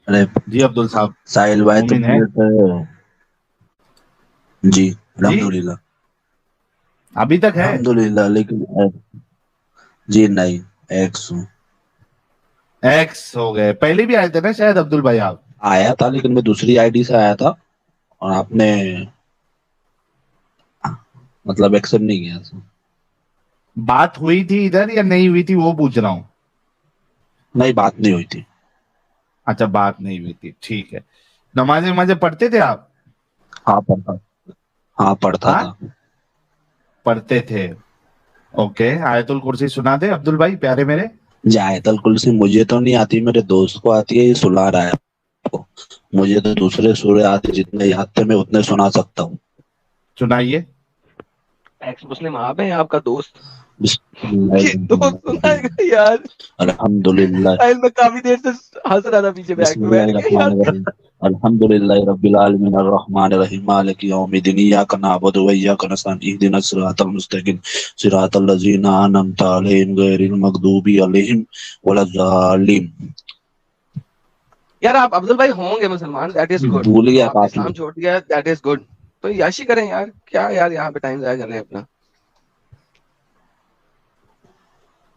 अरे जी अब्दुल साहब, साहिल भाई मोमिन है तुमने तो जी जी, अल्हम्दुलिल्लाह। अभी तक है। अल्हम्दुलिल्लाह लेकिन जी नहीं, एक्स हूँ। एक्स हो गए, पहले भी आए थे ना शायद अब्दुल भाई आप। आया था लेकिन मैं दूसरी आईडी से आया था और आपने मतलब एक्सेप्ट नहीं किया था। बात हुई थी इधर या नहीं हुई थी वो पूछ रहा हूँ। नहीं, बात नहीं हुई थी। अच्छा, बात नहीं हुई थी, ठीक है। नमाजें वमाजें पढ़ते थे आप? हाँ पढ़ता, हाँ पढ़ता हाँ, था। पढ़ते थे। ओके, आयतुल कुर्सी सुना दे अब्दुल भाई प्यारे मेरे। जायतल कुर्सी मुझे तो नहीं आती, मेरे दोस्त को आती है, ये सुला रहा है आपको। मुझे तो दूसरे सूर्य आते, जितने याद थे मैं उतने सुना सकता हूँ। सुनाइए। एक्स मुस्लिम आप हैं आपका दोस्त? कि दोस्त बिस्मिल्लाहिर्रहमानिर्रहीम। सुनाएगा यार? अल्हम्दुलिल्लाह। साहिल मैं काफी देर से हंस रहा था पीछे बैठ में बैठ के यार। बिस्मिल्लाहिर्रहमानिर्रहीम। अल्हम्दुलिल्लाहि रब्बिल आलमीन अर्रहमानिर्रहीम मालिकि यौमिद्दीन इय्याका नअबुदु व इय्याका नस्तईन इहदिनस सिरातल मुस्तकीम सिरातल लज़ीना अनअमता अलैहिम गैरिल मग़दूबि अलैहिम वलज़्ज़ालिन। यार आप अब्दुल भाई होंगे मुसलमान, दैट इज गुड। भूल गया आपने काफी। इस्लाम छोड़ दिया, दैट इज गुड। तो याशी करें यार, क्या यार यहाँ पे टाइम जाया कर रहे हैं अपना।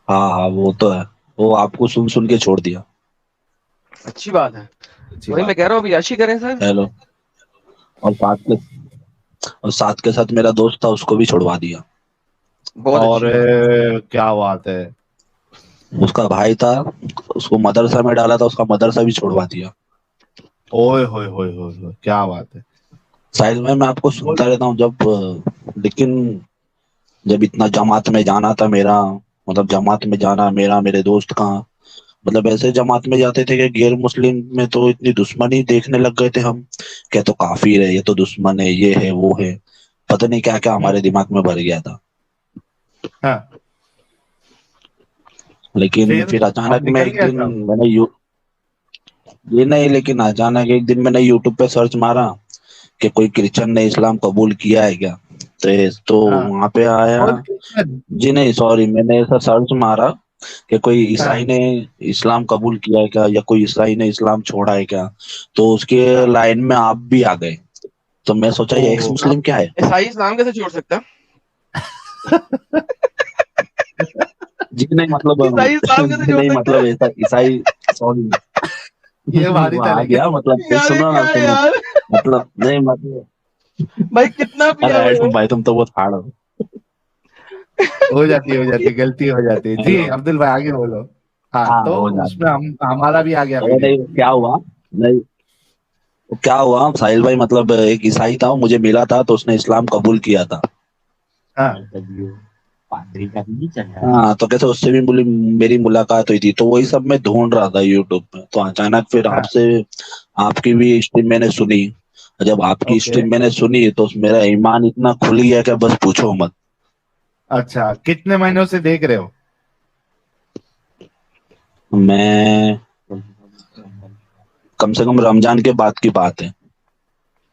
हाँ हाँ वो तो है, वो आपको सुन सुन के छोड़ दिया। अच्छी बात है। अच्छी वही मैं बात कह है। रहा हूँ, अभी याशी करें सर। हेलो। और साथ के साथ मेरा दोस्त था, उसको भी छुड़वा दिया। बहुत और अच्छी बात है। क्या बात है। उसका भाई था, उसको मदरसा में डाला था, उसका मदरसा भी छुड़वा दिया। ओए होए होए होए होए, क्या बात है। साहिल में मैं आपको वो- सुनता रहता हूँ जब लेकिन जब इतना जमात में जाना था मेरा, मतलब जमात में जाना मेरा, मेरे दोस्त का, मतलब ऐसे जमात में जाते थे कि गैर मुस्लिम में तो इतनी दुश्मनी देखने लग गए थे हम। क्या तो काफिर है, ये तो दुश्मन है, ये है वो है, पता नहीं क्या क्या हम्म, हमारे दिमाग में भर गया था। हाँ। लेकिन फिर फिर अब अचानक मैं निकल एक गया दिन सब। मैंने यू ये नहीं, लेकिन अचानक एक दिन मैंने यूट्यूब पे सर्च मारा कि कोई क्रिश्चियन ने इस्लाम कबूल किया है क्या। तो हाँ, वहां पे आया। और क्रिश्चियन। जी नहीं, सॉरी, मैंने ऐसा सर्च मारा कि कोई ईसाई हाँ, ने इस्लाम कबूल किया है क्या, या कोई ईसाई ने इस्लाम छोड़ा है क्या। तो उसके हाँ। लाइन में आप भी आ गए। तो मैं सोचा ये एक्स ओ। मुस्लिम क्या है। ईसाई इस्लाम कैसे छोड़ सकता जी नहीं मतलब है? ईसाई इस्लाम कैसे जी छोड़ नहीं सकता मतलब है? ऐसा ईसाई, सॉरी ये भारी वो था आ लेकिन। गया, मतलब यार ये सुनो ना क्या है सुनो। यार? मतलब नहीं मतलब, भाई कितना पिया हुए अरे हो? भाई तुम तो बहुत हार्ड हो। हो जाती है, गलती हो जाती है जी। हेलो। अब्दुल भाई आगे बोलो। हाँ, हाँ तो हो उसमें जाता हमारा भी आ गया है। वीडियो। नहीं क्या हुआ, नहीं तो क्या हुआ साहिल भाई, मतलब एक ईसाई था, वो मुझे मिला था, तो उसने इस्लाम कबूल किया था। हाँ। हाँ तो कैसे उससे भी मेरी मुलाकात हुई थी, तो वही सब मैं ढूंढ रहा था यूट्यूब पे, तो अचानक फिर हाँ। आपसे, आपकी भी स्ट्रीम मैंने सुनी। जब आपकी ओके। स्ट्रीम मैंने सुनी तो मेरा ईमान इतना खुल गया कि बस पूछो मत। अच्छा, कितने महीनों से देख रहे हो? मैं कम से कम रमजान के बाद की बात है।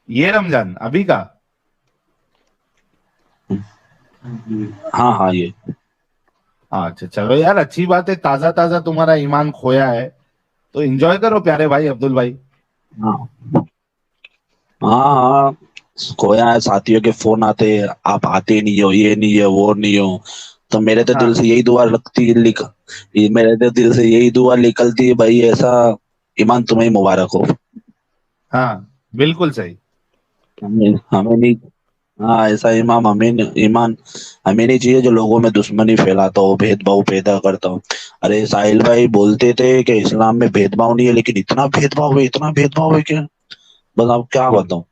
ये रमजान अभी का? हाँ हाँ ये। अच्छा, चलो यार, अच्छी बात है, ताजा ताजा तुम्हारा ईमान खोया है। तो एंजॉय करो प्यारे भाई अब्दुल भाई। हाँ हाँ हाँ, खोया है, साथियों के फोन आते, आप आते नहीं हो, ये नहीं है वो नहीं हो। तो मेरे तो दिल हाँ, से यही दुआ लगती है मेरे तो दिल से यही दुआ निकलती है भाई, ऐसा ईमान तुम्हें मुबारक हो। हाँ, बिल्कुल सही। हमें हमें नहीं, हाँ ऐसा इमाम ईमान हमें नहीं चाहिए जो लोगों में दुश्मनी फैलाता हो, भेदभाव पैदा करता हो। अरे साहिल भाई बोलते थे कि इस्लाम में भेदभाव नहीं है, लेकिन इतना भेदभाव है, इतना भेदभाव है क्या, बस आप क्या बिल्कुल, बताऊं।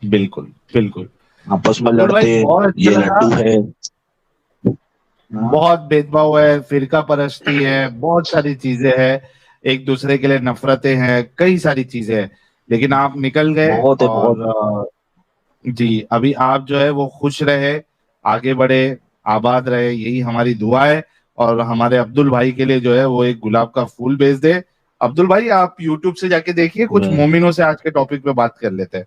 बिल्कुल, बिल्कुल। आपस में अब्दुल भाई लड़ते, बहुत अच्छा ये लगा। लड्डू है। हाँ बहुत भेदभाव है, फिरका परस्ती है, बहुत सारी चीजें हैं। एक दूसरे के लिए नफरतें हैं, कई सारी चीजें हैं। लेकिन आप निकल गए। बहुत है बहुत। और जी, अभी आप जो है वो खुश रहे, आगे बढ़े, आबाद रहे, यही हमारी दुआ है। और हमारे अब्दुल भाई के लिए जो है वो एक गुलाब का फूल भेज दे। अब्दुल भाई आप यूट्यूब से जाके देखिए, कुछ मोमिनों से आज के टॉपिक पे बात कर लेते हैं।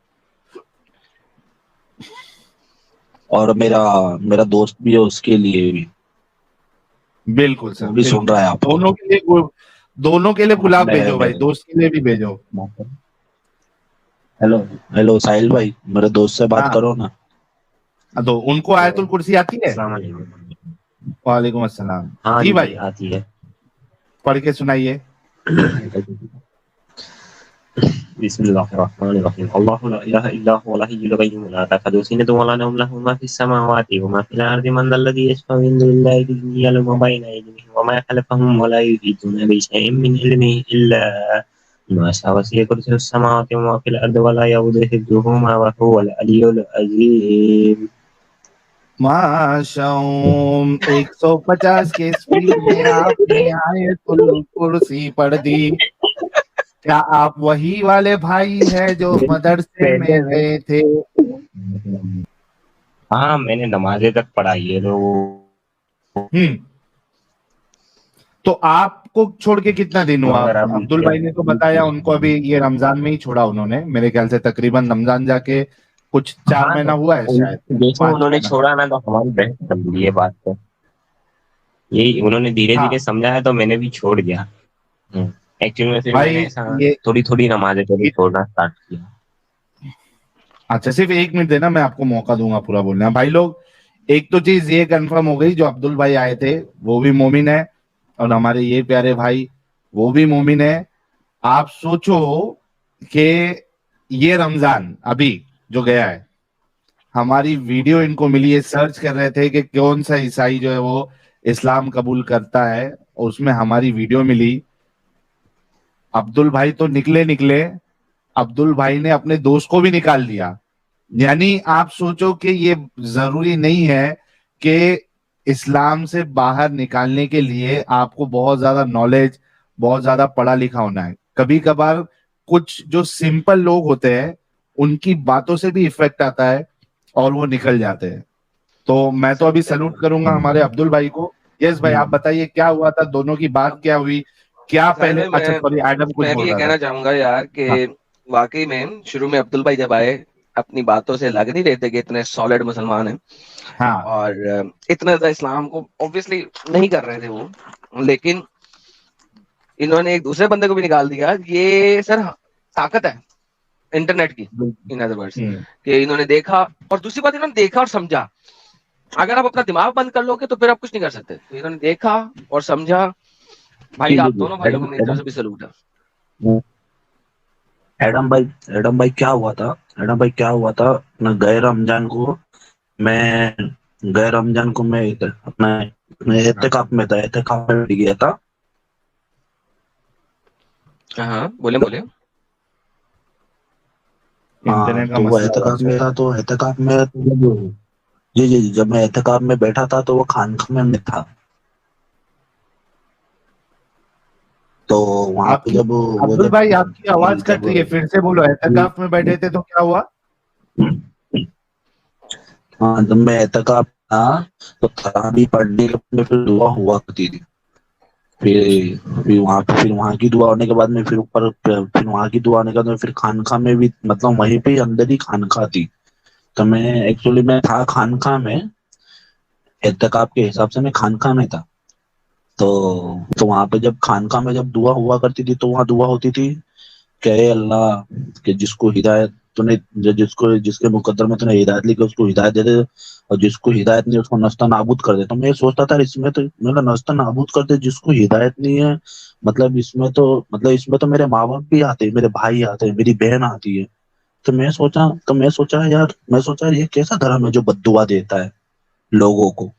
और मेरा मेरा दोस्त भी है, उसके लिए भी, बिल्कुल सर, वो भी सुन बिल्कुल, रहा है आपको। दोनों के लिए दोनों के लिए गुलाब मैं भेजो भाई, दोस्त के लिए भी भेजो। हेलो हेलो साहिल भाई, मेरे दोस्त से बात हाँ, करो ना। तो उनको आयतुल कुर्सी आती है? अस्सलाम वालेकुम। वालेकुम अस्सलाम। हाँ जी जी भाई, आती है। पढ़ के सुनाइए। बिस्मिल्लाहिर्रहमानिर्रहीम। अल्लाहु ला इलाहा इल्ला हुवल हय्युल क़य्यूम ला तअखुज़ुहु सिनतुन व ला नौम लहु मा फ़िस समावाति व मा फ़िल अर्ज़ि मन ज़ल्लज़ी यशफ़अु इंदहु इल्ला बिइज़निहि यa'लमु मा बैना अयदीहिम व मा ख़लफ़हुम व ला युहीतूना बिशैइन मिन इल्मिहि इल्ला बिमा शाअ वसि'a कुर्सियुहु समावाति व मा फ़िल अर्ज़ि व ला यऊदुहु हिफ़्ज़ुहुमा व हुवल अलिय्युल अज़ीम। माशाऊम 150 के स्पीड में आपने आयतुल कुर्सी पढ़ दी। क्या आप वही वाले भाई हैं जो मदरसे पहले में मैं गए थे? हाँ, मैंने नमाज़ें तक पढ़ाई है तो हम्म। तो आपको छोड़ के कितना दिन हुआ? मगर अब अब्दुल भाई ने तो बताया उनको अभी ये रमजान में ही छोड़ा उन्होंने, मेरे ख्याल से तकरीबन रमजान जाके कुछ 4 हाँ, महीना तो हुआ है शायद, जैसे 5 उन्होंने महीना। छोड़ा ना तो हमारी बहस चल रही है बात पे। यही उन्होंने धीरे-धीरे हाँ, समझाया तो मैंने भी छोड़ दिया। एक्चुअली में फिर मैंने भाई ऐसा ये थोड़ी-थोड़ी नमाज़ें पढ़ी, छोड़ना स्टार्ट किया। अच्छा सिर्फ 1 मिनट देना, मैं आपको मौका दूंगा पूरा बोलने का। भाई लोग, एक तो चीज ये कंफर्म हो गई, जो अब्दुल भाई आए थे वो भी मोमिन है और हमारे ये प्यारे भाई वो भी मोमिन है। आप सोचो कि ये रमजान अभी जो गया है, हमारी वीडियो इनको मिली है, सर्च कर रहे थे कि कौन सा ईसाई जो है वो इस्लाम कबूल करता है, और उसमें हमारी वीडियो मिली। अब्दुल भाई तो निकले निकले, अब्दुल भाई ने अपने दोस्त को भी निकाल दिया। यानी आप सोचो कि ये जरूरी नहीं है कि इस्लाम से बाहर निकालने के लिए आपको बहुत ज्यादा नॉलेज, बहुत ज्यादा पढ़ा लिखा होना है। कभी कभार कुछ जो सिंपल लोग होते हैं उनकी बातों से भी इफेक्ट आता है और वो निकल जाते हैं। तो मैं तो अभी सैल्यूट करूंगा हमारे अब्दुल भाई को। यस भाई, आप बताइए क्या हुआ था, दोनों की बात क्या हुई? क्या साहिल पहले, भाई, अच्छा मैं सॉरी, एडम कुछ मैं भी बोल ये रहा था। कहना चाहूंगा यार कि हाँ वाकई में शुरू में अब्दुल भाई जब आए, अपनी बातों से लग नहीं रहे थे कि इतने सॉलिड मुसलमान हैं, हाँ और इतना ज्यादा इस्लाम को ऑब्वियसली नहीं कर रहे थे वो। लेकिन इन्होंने एक दूसरे बंदे को भी निकाल दिया। ये सर ताकत है इंटरनेट की, इन अदर वर्ड्स, हम्म। कि इन्होंने देखा। और दूसरी बात, इन्होंने देखा और समझा। अगर आप अपना दिमाग बंद कर लोगे तो फिर आप कुछ नहीं कर सकते। तो इन्होंने देखा और समझा। भाई जी जी आप जी। दोनों भाइयों एडम को मेरी तरफ एडम से भी सलूट है। एडम भाई, एडम भाई क्या हुआ था? एडम भाई क्या हुआ था? अपना गए रमजान को मैं गए रमजान को मैं अपना मैं एहतिकाफ में था, एहतिकाफ में भी गया था। हाँ, बोले बोले। हाँ, इंटरनेट का तो वो मसला था एहतिकाफ में शायद। था, तो एहतिकाफ में जी जी जी, जब मैं एहतिकाफ में बैठा था तो वो खानका में था। तो वहां पे आपकी, जब वो अब्दुल जब भाई आपकी आवाज कट रही है, जब फिर से बोलो। एहतिकाफ में बैठे थे तो क्या हुआ? हाँ, जब मैं एहतिकाफ था तो तरावी पढ़ने के बाद में फिर दुआ हुआ करती थी। फिर वहां की दुआ होने के बाद में फिर ऊपर फिर वहां की दुआ होने के बाद में फिर खानका में भी, मतलब वहीं पे अंदर ही खानका थी। तो मैं एक्चुअली मैं था खानका में, एहतिकाफ के हिसाब से मैं खानका में था। तो वहां पे जब खानका में जब दुआ हुआ करती थी तो वहां दुआ होती थी कि "ए अल्लाह, कि जिसको हिदायत तूने जिसको जिसके मुकद्दर में तूने हिदायत ली कि उसको हिदायत दे दे, और जिसको हिदायत नहीं उसको नस्ता नाबूद कर दे।" तो मैं ये सोचता था इसमें तो मेरा नस्ता नाबूद कर दे, जिसको हिदायत नहीं है, मतलब इसमें तो मेरे माँ बाप भी आते हैं, मेरे भाई आते हैं, मेरी बहन आती है। तो मैं सोचा ये कैसा धर्म है जो बद्दुआ देता है लोगों को?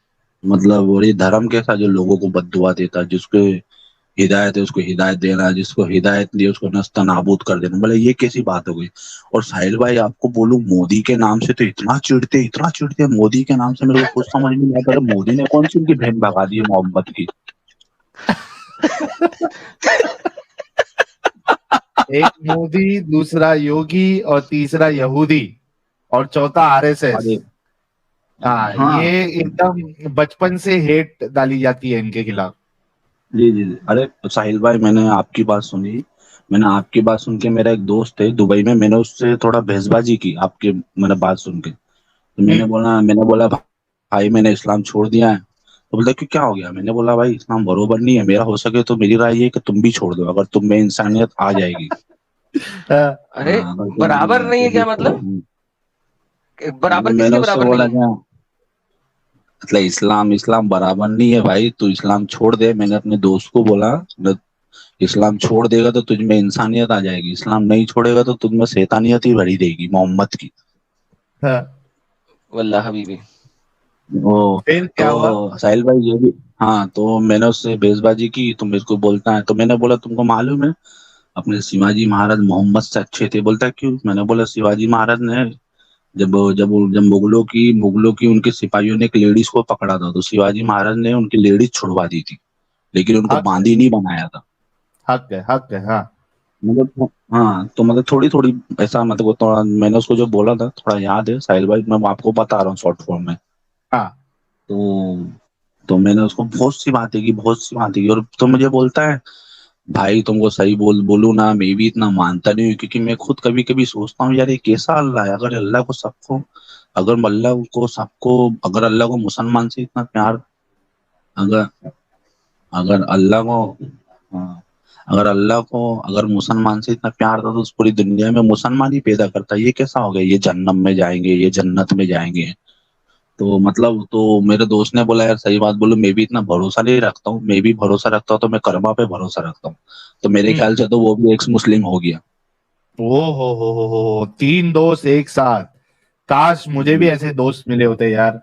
मतलब, और ये धर्म कैसा जो लोगों को बद्दुआ देता है? जिसको हिदायत है उसको हिदायत देना, जिसको हिदायत नहीं है उसको नस्ता नाबूद कर देना, मतलब ये कैसी बात हो गई? और साहिल भाई आपको बोलूं, मोदी के नाम से तो इतना चिढ़ते हैं मोदी के नाम से, मेरे को कुछ समझ नहीं आता है, मोदी ने कौन सी उनकी बहन भगा दी है मोहब्बत की? एक मोदी, दूसरा योगी, और तीसरा यहूदी, और चौथा आरएसएस। अरे हाँ, हाँ, ये एकदम बचपन से हेट डाली जाती है इनके खिलाफ। जी जी जी। अरे साहिल भाई, मैंने आपकी बात सुन के, मेरा एक दोस्त है दुबई में, मैंने उससे थोड़ा बहसबाजी की मैंने बात सुन के। तो हम्म। मैंने बोला भाई मैंने इस्लाम छोड़ दिया है। तो बोलता कि क्या हो गया? मैंने बोला भाई इस्लाम बरोबर नहीं है, मेरा हो सके तो मेरी राय ये है कि तुम भी छोड़ दो, अगर तुम में इंसानियत आ जाएगी। हाँ, अरे हाँ, अगर बराबर नहीं है क्या मतलब? तुम बराबर मैंने किसके उससे बराबर बोला नहीं है? क्या, मतलब इस्लाम इस्लाम बराबर नहीं है भाई, तू इस्लाम छोड़ दे। मैंने अपने दोस्त को बोला, न- इस्लाम छोड़ देगा तो तुझ में इंसानियत आ जाएगी, इस्लाम नहीं छोड़ेगा तो तुझ में शैतानियत ही भरी देगी मोहम्मद की। हाँ। वल्लाह हबीबी। ओ, फिर क्या हुआ? तो साहिल भाई ये भी, हाँ, तो मैंने उससे बेइज्जती की, तो मेरे को बोलता है, तो मैंने बोला तुमको मालूम है अपने शिवाजी महाराज मोहम्मद से अच्छे थे? बोलता है क्यों? मैंने बोला शिवाजी महाराज ने जब जब जब मुगलों की उनके सिपाहियों ने एक लेडीज को पकड़ा था, तो शिवाजी महाराज ने उनकी लेडीज छुड़वा दी थी, लेकिन उनको हक है, बांदी नहीं बनाया था। हक है, हक है। हाँ, मतलब हाँ, तो मतलब थोड़ी थोड़ी ऐसा, मतलब वो थोड़ा मैंने उसको जो बोला था थोड़ा याद है साहिल भाई, मैं आपको बता रहा हूँ शॉर्ट फॉर्म में। हाँ, तो तो मैंने उसको बहुत सी बातें की, और तो मुझे बोलता है भाई तुमको सही बोलूं ना, मैं भी इतना मानता नहीं हूँ, क्योंकि मैं खुद कभी कभी सोचता हूँ यार ये कैसा अल्लाह है? अगर अल्लाह को मुसलमान से इतना प्यार, अगर अगर अल्लाह को हाँ, अगर मुसलमान से इतना प्यार था तो उस पूरी दुनिया में मुसलमान ही पैदा करता। ये कैसा हो गया, ये जन्नत में जाएंगे, ये जन्नत में जाएंगे? तो मतलब, तो मेरे दोस्त ने बोला यार सही बात बोलूं, मैं भी इतना भरोसा नहीं रखता हूँ, मैं भी भरोसा रखता हूँ तो मैं कर्मा पे भरोसा रखता हूँ। तो मेरे हम्म। ख्याल से तो वो भी एक्स मुस्लिम हो गया। ओ हो, तीन दोस्त एक साथ। काश मुझे भी ऐसे दोस्त मिले होते यार।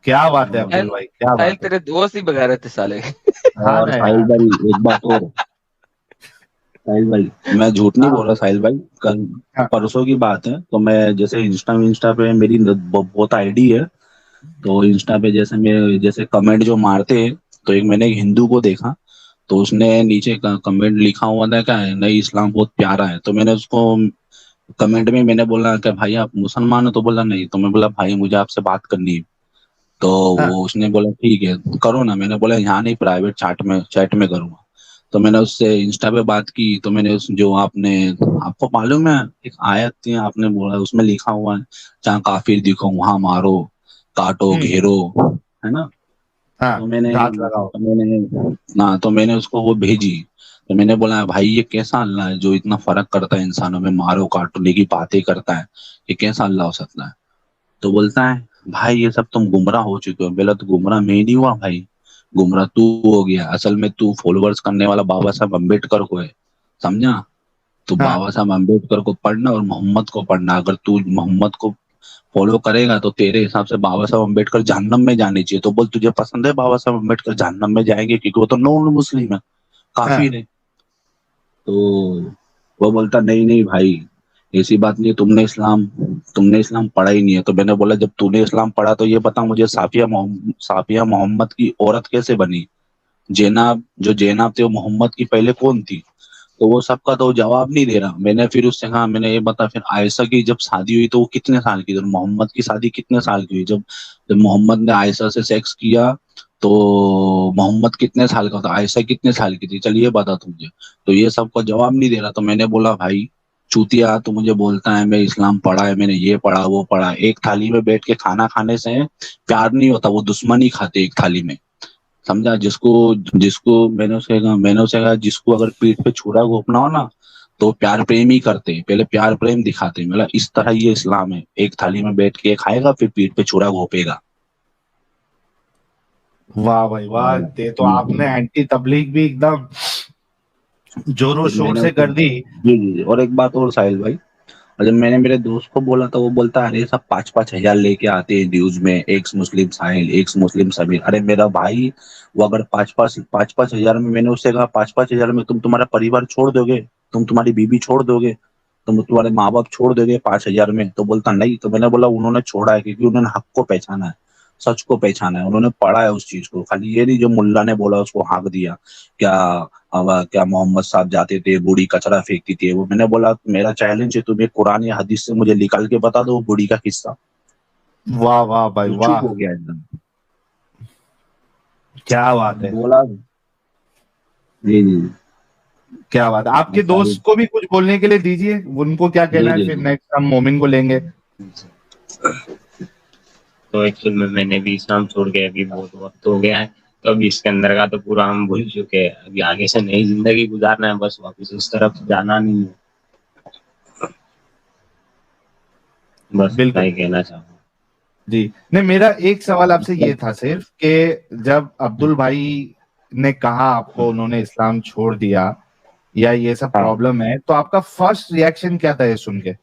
क्या बात है साहिल, अब्दुल भाई, क्या साहिल बात है। तेरे दोस्त ही बगैर थे साले। हाँ और ना साहिल यार। भाई एक बात और, साहिल भाई मैं झूठ नहीं बोल हाँ, रहा साहिल भाई, कल हाँ, परसों की बात है, तो मैं जैसे इंस्टा इंस्टा पे मेरी बहुत आईडी है, तो इंस्टा पे जैसे मैं जैसे कमेंट जो मारते हैं, तो एक मैंने एक हिंदू को देखा, तो उसने नीचे कमेंट लिखा हुआ था क्या है, नहीं इस्लाम बहुत प्यारा है, तो मैंने उसको कमेंट में मैंने बोला कि भाई आप मुसलमान हो? तो बोला नहीं, तो मैं बोला भाई मुझे आपसे बात करनी है। तो हाँ, वो उसने बोला ठीक है करो ना। मैंने बोला यहाँ नहीं, प्राइवेट चैट में करूंगा। तो मैंने उससे इंस्टा पे बात की, तो मैंने उस जो आपने आपको मालूम है एक आयत थी, आपने बोला उसमें लिखा हुआ है जहाँ काफिर दिखो वहां मारो, काटो हम्म, घेरो, है ना? हाँ, तो मैंने घात लगाओ। तो मैंने ना तो मैंने उसको वो भेजी। तो मैंने बोला भाई ये कैसा अल्लाह है जो इतना फर्क करता है इंसानों में, मारो काटने की बातें करता है, ये कैसा अल्लाह हो सकता है? तो बोलता है भाई ये सब तुम गुमराह हो चुके हो। बोला तो गुमराह मैं नहीं हुआ भाई, गुमराह तू हो गया। असल में तू फॉलोअर्स करने वाला बाबा साहब अम्बेडकर को है, समझा? तो हाँ, बाबा साहब अम्बेडकर को पढ़ना और मोहम्मद को पढ़ना। अगर तू मोहम्मद को फॉलो करेगा तो तेरे हिसाब से बाबा साहब अम्बेडकर जहन्नम में जाने चाहिए। तो बोल तुझे पसंद है बाबा साहब अम्बेडकर जहन्नम में जाएंगे क्योंकि वो तो नॉन मुस्लिम है, हाँ, काफिर है? तो वो बोलता नहीं नहीं भाई ऐसी बात नहीं है, तुमने इस्लाम पढ़ा ही नहीं है। तो मैंने बोला जब तूने इस्लाम पढ़ा तो ये बता मुझे साफिया मोहम्मद की औरत कैसे बनी? जैनब, जो जैनब थे वो मोहम्मद की पहले कौन थी? तो वो सबका तो जवाब नहीं दे रहा। मैंने फिर उससे कहा, मैंने ये बता फिर आयशा की जब शादी हुई तो वो कितने साल की थी, और मोहम्मद की शादी कितने साल की हुई? जब जब मोहम्मद ने आयशा से सेक्स किया तो मोहम्मद कितने साल का था, आयशा कितने साल की थी? चलिए बता तुझे। तो ये सबका जवाब नहीं दे रहा। तो मैंने बोला भाई चूतिया, तो मुझे बोलता है मैं इस्लाम पढ़ा है, मैंने ये पढ़ा वो पढ़ा। एक थाली में बैठ के खाना खाने से प्यार नहीं होता, वो दुश्मनी खाते एक थाली में, समझा? जिसको जिसको मैंने उसे कहा जिसको अगर पीठ पे छुरा घोंपना हो ना तो प्यार प्रेम ही करते हैं, पहले प्यार प्रेम दिखाते हैं। मतलब इस तरह ये इस्लाम है, एक थाली में बैठ के खाएगा फिर पीठ पे छुरा घोंपेगा। वाह भाई वाह, और ये तो आपने एंटी तबलीग भी एकदम जोरों फिर शोर मैंने से उसे कर दी। जी जी जी, और एक बात और साहिल भाई, और जब मैंने मेरे दोस्त को बोला तो वो बोलता है अरे सब 5-5 हजार लेके आते हैं न्यूज में, एक्स मुस्लिम साहिल, एक्स मुस्लिम समीर। अरे मेरा भाई वो अगर 5-5 हजार में, मैंने उससे कहा 5-5 हजार में तुम तुम्हारा परिवार छोड़ दोगे, तुम तुम्हारी बीबी छोड़ दोगे, तुम तुम्हारे माँ बाप छोड़ दोगे 5 हजार में? तो बोलता नहीं। तो मैंने बोला उन्होंने छोड़ा है क्योंकि उन्होंने हक को पहचाना है, सच को पहचाना है, उन्होंने पढ़ा है उस चीज को। खाली ये नहीं जो मुल्ला ने बोला उसको हाँक दिया। क्या अब क्या मोहम्मद साहब जाते थे, बूढ़ी कचरा फेंकती थी वो? मैंने बोला मेरा चैलेंज है, तुम्हें कुरान या हदीस से मुझे निकाल के बता दो वो बूढ़ी का किस्सा। वाह वाह भाई तो चुप वाह, हो गया एकदम। क्या बात है, बोला जी जी क्या बात है। आपके जी दोस्त को भी कुछ बोलने के लिए दीजिए, उनको क्या जी कहना है, जी फिर जी नेक्स्ट हम मोमिन को लेंगे। तो एक्चुअल में मैंने भी इस्लाम छोड़ के अभी बहुत वक्त हो गया है, तो अभी इसके अंदर का तो पूरा हम भूल चुके हैं। अभी आगे से नई जिंदगी गुजारना है, बस वापस उस तरफ जाना नहीं है। बस इतना बिल्कुल। ही कहना चाहूँगा। जी, नहीं, मेरा एक सवाल आपसे ये था सिर्फ कि जब अब्दुल भाई ने कहा आपको उन्होंने इस्लाम छोड़ दिया या ये सब हाँ, प्रॉब्लम है, तो आपका फर्स्ट रिएक्शन क्या था ये सुन के?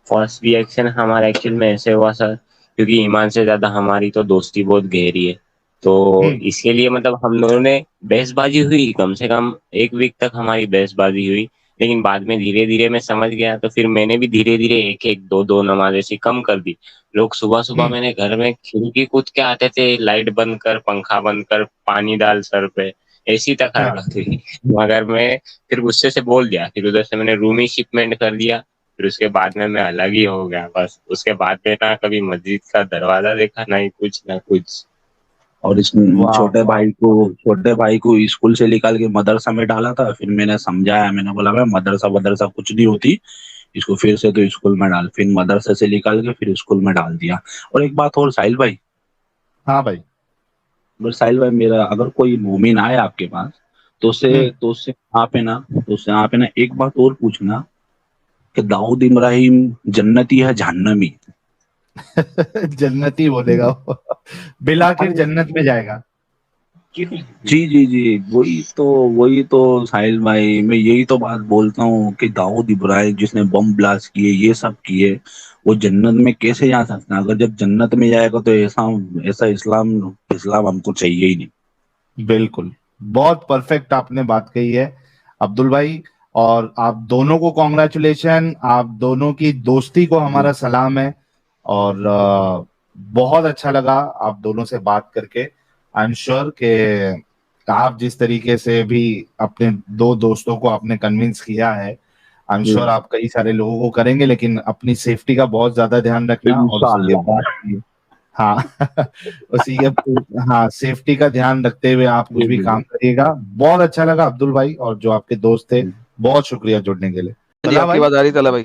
फर्स्ट रिएक्शन हमारा एक्चुअल में ऐसे हुआ सर, क्योंकि ईमान से ज्यादा हमारी तो दोस्ती बहुत गहरी है, तो हम्म। इसके लिए मतलब हम दोनों ने बहसबाजी हुई, कम से कम एक वीक तक हमारी बहसबाजी हुई। लेकिन बाद में धीरे धीरे मैं समझ गया, तो फिर मैंने भी धीरे धीरे एक एक दो दो नमाज ऐसी कम कर दी। लोग सुबह सुबह हम्म। मैंने घर में खिड़की कूद के आते थे, लाइट बंद कर, पंखा बंद कर, पानी डाल सर पे, ऐसी तक हाँ। हरकत हुई। मगर मैं फिर गुस्से से बोल दिया, फिर उधर से मैंने रूम ही शिपमेंट कर दिया। फिर उसके बाद में मैं अलग ही हो गया, बस उसके बाद में ना कभी मस्जिद का दरवाजा देखा, ना ही कुछ ना कुछ। और इस वाह, वाह। छोटे भाई को स्कूल से निकाल के मदरसा में डाला था। फिर मैंने समझाया, मैंने बोला भाई मदरसा मदरसा कुछ नहीं होती, इसको फिर से तो स्कूल में डाल। फिर मदरसे से निकाल के फिर स्कूल में डाल दिया। और एक बात और साहिल भाई, हाँ भाई। बस साहिल भाई, मेरा अगर कोई मोमिन आए आपके पास, हम्म। तो उससे आप है ना एक बात और पूछना कि दाऊद इब्राहिम जन्नती है जहन्नमी? जन्नती बोलेगा वो। बिल आखिर अरे जन्नत में जाएगा। जी जी जी, वही तो साहिल भाई, मैं यही तो बात बोलता हूँ कि दाऊद इब्राहिम जिसने बम ब्लास्ट किए, ये सब किए, वो जन्नत में कैसे जा सकता है? अगर जब जन्नत में जाएगा तो ऐसा ऐसा इस्लाम इस्लाम हमको चाहिए ही नहीं। बिल्कुल। बहुत परफेक्ट आपने बात कही है अब्दुल भाई। और आप दोनों को कॉन्ग्रेचुलेशन, आप दोनों की दोस्ती को हमारा सलाम है। और बहुत अच्छा लगा आप दोनों से बात करके। आई एम श्योर कि आप जिस तरीके से भी अपने दो दोस्तों को आपने कन्विंस किया है, आई एम श्योर आप कई सारे लोगों को करेंगे, लेकिन अपनी सेफ्टी का बहुत ज्यादा ध्यान रखना। और उसी के इंशाअल्लाह। बाद, हाँ, उसी के, हाँ, सेफ्टी का ध्यान रखते हुए आप कुछ जी भी जी काम करिएगा। बहुत अच्छा लगा अब्दुल भाई, और जो आपके दोस्त थे, जी। बहुत शुक्रिया जुड़ने के लिए। जी, चला आपकी भाई। बात आ रही तला भाई।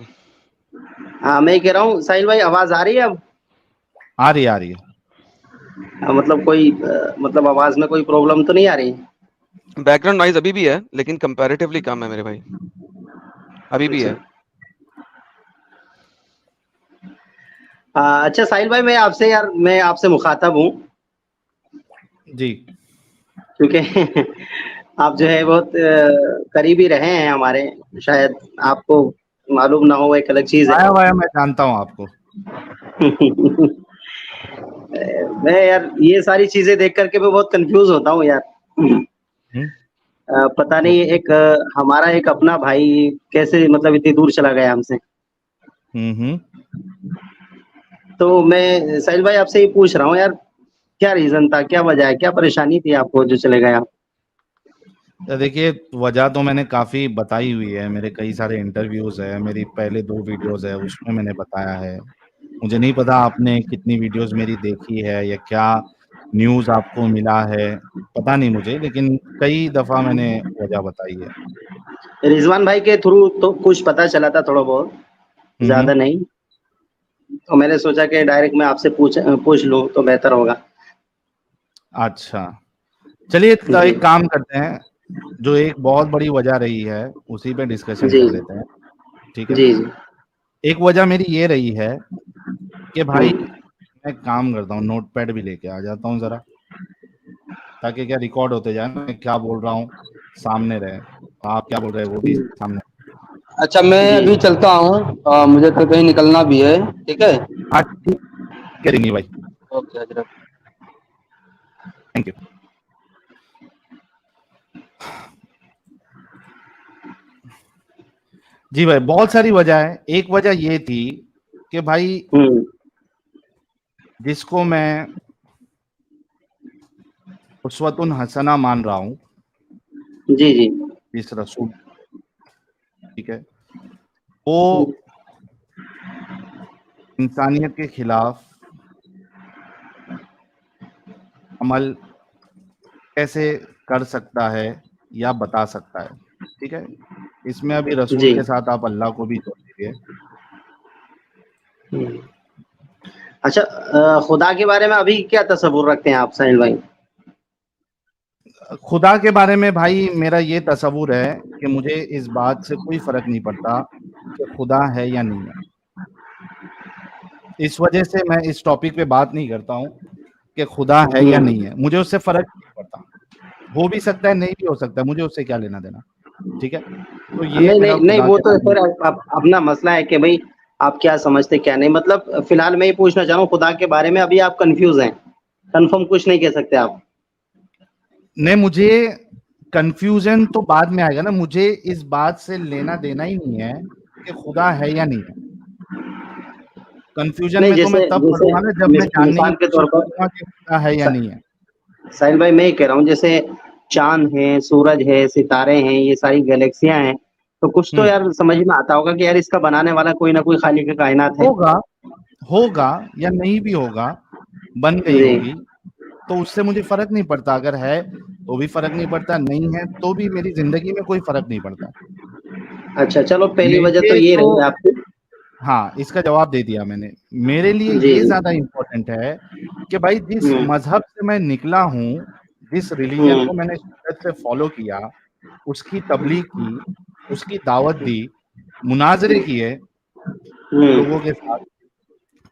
हाँ, मैं कह रहा हूँ साहिल भाई, आवाज आ रही है अब? आ रही है, आ रही है। मतलब कोई मतलब आवाज में कोई प्रॉब्लम तो नहीं आ रही? बैकग्राउंड नॉइज अभी भी है, लेकिन कंपैरेटिवली कम है मेरे भाई, अभी भी है। अच्छा साहिल भाई, मैं आपसे मुखातब हूँ, जी। क्योंकि आप जो है बहुत करीबी रहे हैं हमारे, शायद आपको मालूम ना हो, एक अलग चीज है। आया वाया मैं जानता हूँ आपको। मैं यार ये सारी चीजें देख करके मैं बहुत कंफ्यूज होता हूँ यार। हम्म। पता नहीं, एक हमारा एक अपना भाई कैसे मतलब इतनी दूर चला गया हमसे। हम्म। तो मैं साहिल भाई आपसे ये पूछ रहा हूँ यार, क्या रीजन था, क्या वजह है, क्या परेशानी थी आपको जो चले गए आप? तो देखिए, वजह तो मैंने काफी बताई हुई है, मेरे कई सारे इंटरव्यूज है, मेरी पहले 2 वीडियोस है उसमें मैंने बताया है। मुझे नहीं पता आपने कितनी वीडियोस मेरी देखी है या क्या न्यूज़ आपको मिला है, पता नहीं मुझे, लेकिन कई दफा मैंने वजह बताई है। रिजवान भाई के थ्रू तो कुछ पता चला था थोड़ा बहुत, हम्म। ज्यादा नहीं। तो मैंने सोचा कि डायरेक्ट मैं आपसे पूछ लूं तो बेहतर होगा। अच्छा, चलिए तो जी एक काम करते हैं, जो एक बहुत बड़ी वजह रही है उसी पे डिस्कशन जी कर लेते हैं। ठीक है। जी जी। एक वजह मेरी ये रही है कि भाई, हम्म। मैं काम करता हूँ, नोट पैड भी लेके आ जाता हूँ जरा, ताकि क्या रिकॉर्ड होते जाए, मैं क्या बोल रहा हूँ सामने रहे, आप क्या बोल रहे हैं वो भी सामने। अच्छा, मैं जी अभी चलता हूँ, मुझे तो कहीं निकलना भी है। ठीक है। हाँ ठीक है रिंगी भाई, ओके हजरत। Thank you. जी भाई, बहुत सारी वजह है। एक वजह ये थी कि भाई, हम्म। जिसको मैं उसवतुन हसना मान रहा हूँ, जी जी। इस रसूल, ठीक है, वो इंसानियत के खिलाफ अमल कैसे कर सकता है या बता सकता है। ठीक है, इसमें अभी रसूल जी। के साथ आप अल्लाह को भी जोड़ दीजिए। हम्म। अच्छा, खुदा के बारे में अभी क्या तस्वुर रखते हैं आप साहिल भाई? खुदा के बारे में भाई मेरा ये तस्वुर है कि मुझे इस बात से कोई फर्क नहीं पड़ता कि खुदा है या नहीं है। इस वजह से मैं इस टॉपिक पे बात नहीं करता हूँ कि खुदा है या नहीं है, मुझे उससे फर्क नहीं पड़ता। हो भी सकता है, नहीं भी हो सकता है, मुझे उससे क्या लेना देना, ठीक है। तो ये नहीं मेरा नहीं नहीं, खुदा वो के तो बारे में। फिर अपना मसला है कि भाई आप क्या समझते क्या नहीं। मतलब फिलहाल मैं ये पूछना चाह रहा हूँ, खुदा के बारे में अभी आप कंफ्यूज हैं, कंफर्म कुछ नहीं कह सकते आप? नहीं, मुझे कंफ्यूजन तो बाद में आएगा ना, मुझे इस बात से लेना देना ही नहीं है कि खुदा है या नहीं है। कंफ्यूजन नहीं, में तो मैं जैसे तब जैसे पड़ूंगा ना जब मैं जानने की मिसाल के तौर कोशिश पर करूंगा कि खुदा है या नहीं है। साहिल भाई, मैं ये कह रहा हूँ, जैसे चांद है, सूरज है, सितारे हैं, ये सारी गैलेक्सियां हैं, तो कुछ तो यार समझ में आता होगा कि यार इसका बनाने वाला कोई ना कोई खालिक कायनात है। होगा, होगा या नहीं भी होगा, बन गई जी। होगी, तो उससे मुझे फर्क नहीं पड़ता। अगर है तो भी फर्क नहीं पड़ता, नहीं है तो भी मेरी जिंदगी में कोई फर्क नहीं पड़ता। अच्छा, चलो पहली वजह तो मेरे ये तो, रही आपकी। हाँ, इसका जवाब दे दिया मैंने। मेरे लिए जी ये जी। ज्यादा इम्पोर्टेंट है कि भाई जिस हम्म मजहब से मैं निकला हूँ, जिस रिलीजन हम्म को मैंने शिद्दत से फॉलो किया, उसकी तबलीग की, उसकी दावत दी, मुनाजरे किए हम्म लोगों के साथ,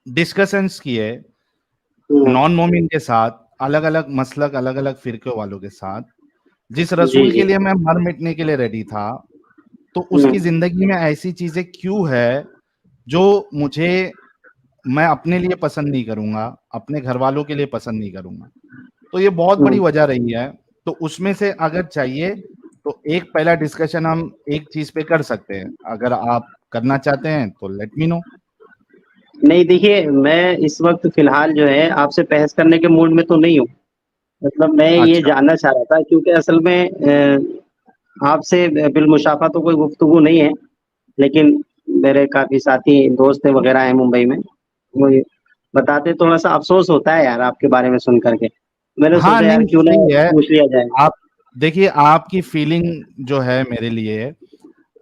डिस्कशंस किए हम्म, नॉन मोमिन के साथ, अलग अलग मसलक, अलग अलग फिरके वालों के साथ, जिस जी रसूल के जी। लिए मैं मर मिटने के लिए रेडी था, तो उसकी हम्म, जिंदगी में ऐसी चीजें क्यों है जो मुझे, मैं अपने लिए पसंद नहीं करूंगा, अपने घर वालों के लिए पसंद नहीं करूंगा। तो ये बहुत बड़ी हम्म। वजह रही है। तो उसमें से अगर चाहिए तो एक पहला डिस्कशन हम एक चीज पे कर सकते हैं, अगर आप करना चाहते हैं तो लेट मी नो। नहीं, देखिए मैं इस वक्त फिलहाल जो है आपसे बहस करने के मूड में तो नहीं हूँ। मतलब मैं ये अच्छा, जानना चाह रहा था, क्योंकि असल में आपसे बिलमुशाफा तो कोई गुफ्तगू नहीं है, लेकिन मेरे काफ़ी साथी दोस्त वगैरह हैं मुंबई में, वो ये बताते, थोड़ा सा अफ़सोस होता है यार आपके बारे में सुन कर के। मैंने हाँ, सोचा यार नहीं क्यों ना सही है। पूछ लिया जाए। आप देखिए, आपकी फीलिंग जो है मेरे लिए,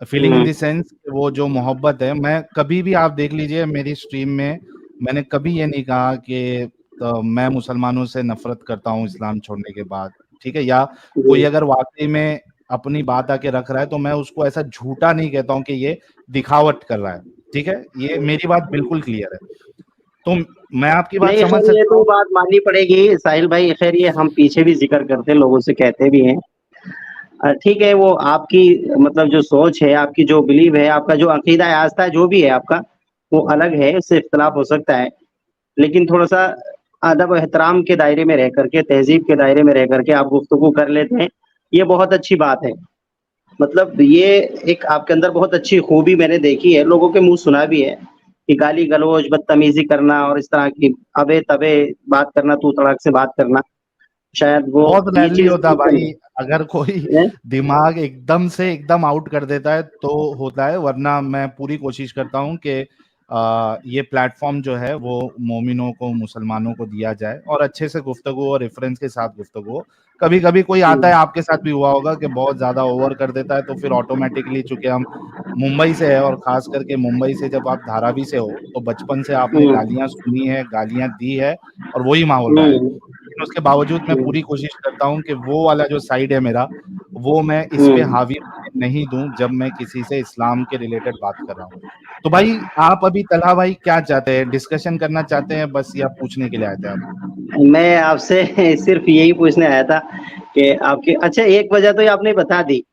feeling in hmm, the sense, वो जो मोहब्बत है, मैं कभी भी, आप देख लीजिए मेरी स्ट्रीम में, मैंने कभी ये नहीं कहा कि मैं मुसलमानों से नफरत करता हूँ इस्लाम छोड़ने के बाद, ठीक है। या कोई जी, अगर वाकई में अपनी बात आके रख रहा है तो मैं उसको ऐसा झूठा नहीं कहता हूँ कि ये दिखावट कर रहा है, ठीक है। ये मेरी बात बिल्कुल क्लियर है। तो मैं आपकी बात नहीं समझ खैर ये सकता तो हूँ। बात माननी पड़ेगी साहिल भाई, खैर ये हम पीछे भी ज़िक्र करते हैं, लोगों से कहते भी हैं। ठीक है, वो आपकी मतलब जो सोच है, आपकी जो बिलीव है, आपका जो अकीदा है, आस्था है, जो भी है आपका, वो अलग है, उससे इख्तिलाफ हो सकता है। लेकिन थोड़ा-सा अदब और एहतराम के दायरे में रह कर के, तहज़ीब के दायरे में रह कर के आप गुफ्तगू कर लेते हैं, ये बहुत अच्छी बात है। मतलब ये एक आपके अंदर बहुत अच्छी खूबी मैंने देखी है, लोगों के मुँह सुना भी है, कि गाली-गलौज, बदतमीज़ी करना और इस तरह की अबे-तबे बात करना, तू-तड़ाक से बात करना, शायद वो बहुत ये रैरली चीज़ होता भाई, अगर कोई हैं? दिमाग एकदम से एकदम आउट कर देता है तो होता है, वरना मैं पूरी कोशिश करता हूँ कि ये प्लेटफॉर्म जो है वो मोमिनों को, मुसलमानों को दिया जाए और अच्छे से गुफ्तगू और रेफरेंस के साथ गुफ्तगू हो। कभी कभी कोई आता है, हुँ, आपके साथ भी हुआ होगा कि बहुत ज्यादा ओवर कर देता है, तो फिर ऑटोमेटिकली, चूंकि हम मुंबई से है और खास करके मुंबई से जब आप धारावी से हो, तो बचपन से आपने हुँ, गालियां सुनी है, गालियां दी है, और वही माहौल रहा है। हुँ, लेकिन उसके बावजूद मैं हुँ, पूरी कोशिश करता हूँ कि वो वाला जो साइड है मेरा, वो मैं इस पे हुँ। हावी होने नहीं दूं जब मैं किसी से इस्लाम के रिलेटेड बात कर रहा हूँ। तो भाई, आप अभी तलहा भाई क्या चाहते हैं, डिस्कशन करना चाहते हैं बस, या पूछने के लिए आए थे आप? मैं आपसे सिर्फ़ यही पूछने आया था कि आपकी अच्छा एक वजह तो ये आपने बता दी।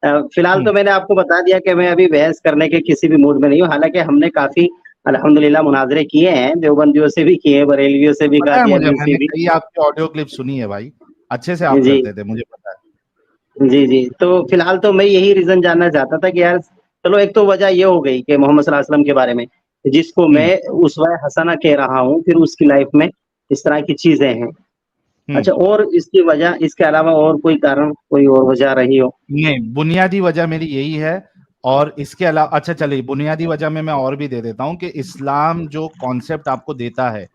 फिलहाल हम्म, तो मैंने आपको बता दिया कि मैं अभी बहस करने के किसी भी मूड में नहीं हूँ। हालाँकि हमने काफ़ी अल्हम्दुलिल्लाह मुनाज़रे किए हैं, देवबंदियों से भी किए, बरेलवियों से भी, पता है मुझे, कादियानियों से मैंने भी। कई आपकी ऑडियो क्लिप सुनी है भाई, अच्छे से आप जी, करते थे, मुझे पता है। जी, जी। तो फिलहाल तो मैं यही रीज़न जानना चाहता था कि यार चलो, एक तो वजह ये हो गई कि मोहम्मद सल्लल्लाहु अलैहि वसल्लम के बारे में, जिसको हम्म, मैं उसवा हसना कह रहा हूँ, फिर उसकी लाइफ़ में इस तरह की चीज़ें हैं। हम्म। अच्छा, और इसकी वजह, इसके अलावा और कोई कारण, कोई और वजह रही हो? नहीं, बुनियादी वजह मेरी यही है। और इसके अलावा, अच्छा चलिए, बुनियादी वजह में मैं और भी दे देता हूँ कि इस्लाम जो कॉन्सेप्ट आपको देता है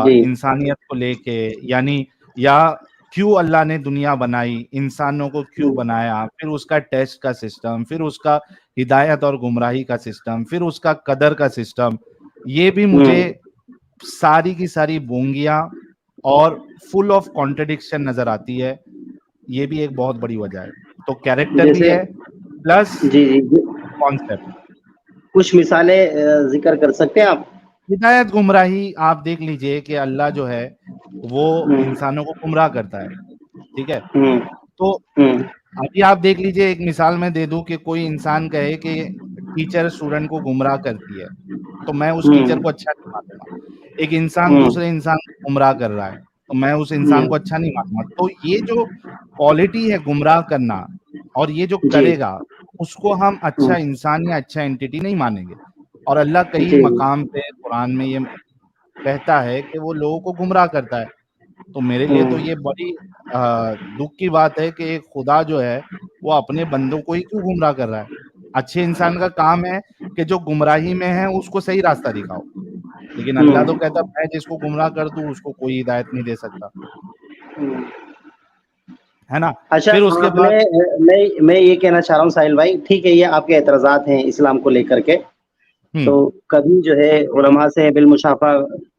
जी। इंसानियत को लेके, यानी, या क्यों अल्लाह ने दुनिया बनाई, इंसानों को क्यों हुँ, बनाया, फिर उसका टेस्ट का सिस्टम, फिर उसका हिदायत और गुमराही का सिस्टम, फिर उसका कदर का सिस्टम, ये भी मुझे हुँ, सारी की सारी बोंगियां और फुल ऑफ कॉन्ट्रडिक्शन नजर आती है। ये भी एक बहुत बड़ी वजह है। तो कैरेक्टर भी जैसे है प्लस जी जी जी, कॉन्सेप्ट। कुछ मिसालें जिक्र कर सकते हैं आप? हिदायत गुमराही आप देख लीजिए कि अल्लाह जो है वो हम्म इंसानों को गुमराह करता है, ठीक है। हम्म तो हम्म अभी आप देख लीजिए, एक मिसाल मैं दे दूं कि कोई इंसान कहे कि टीचर स्टूडेंट को गुमराह करती है, तो मैं उस टीचर को हम्म अच्छा नहीं मानूंगा। एक इंसान हम्म दूसरे इंसान को गुमराह कर रहा है, तो मैं उस इंसान हम्म, को अच्छा नहीं मानूंगा। तो ये जो क्वालिटी है गुमराह करना, और ये जो जी करेगा, उसको हम अच्छा हम्म, इंसान या अच्छा एंटिटी नहीं मानेंगे। और अल्लाह कई जी मकाम पे कुरान में ये कहता है कि वो लोगों को गुमराह करता है। तो मेरे लिए तो ये बड़ी दुख की बात है कि एक खुदा जो है वो अपने बंदों को ही क्यों गुमराह कर रहा है। अच्छे इंसान का काम है कि जो गुमराही में है उसको सही रास्ता दिखाओ, लेकिन अल्लाह तो हम्म कहता मैं जिसको गुमराह कर दूं उसको कोई हिदायत नहीं दे सकता, हम्म। है ना। अच्छा, फिर उसके आपने बाद मैं ये कहना चाह रहा हूँ साहिल भाई, ठीक है, ये आपके एतराज़ात हैं इस्लाम को लेकर के, तो हम्म कभी जो है उलमा से बिलमुशाफा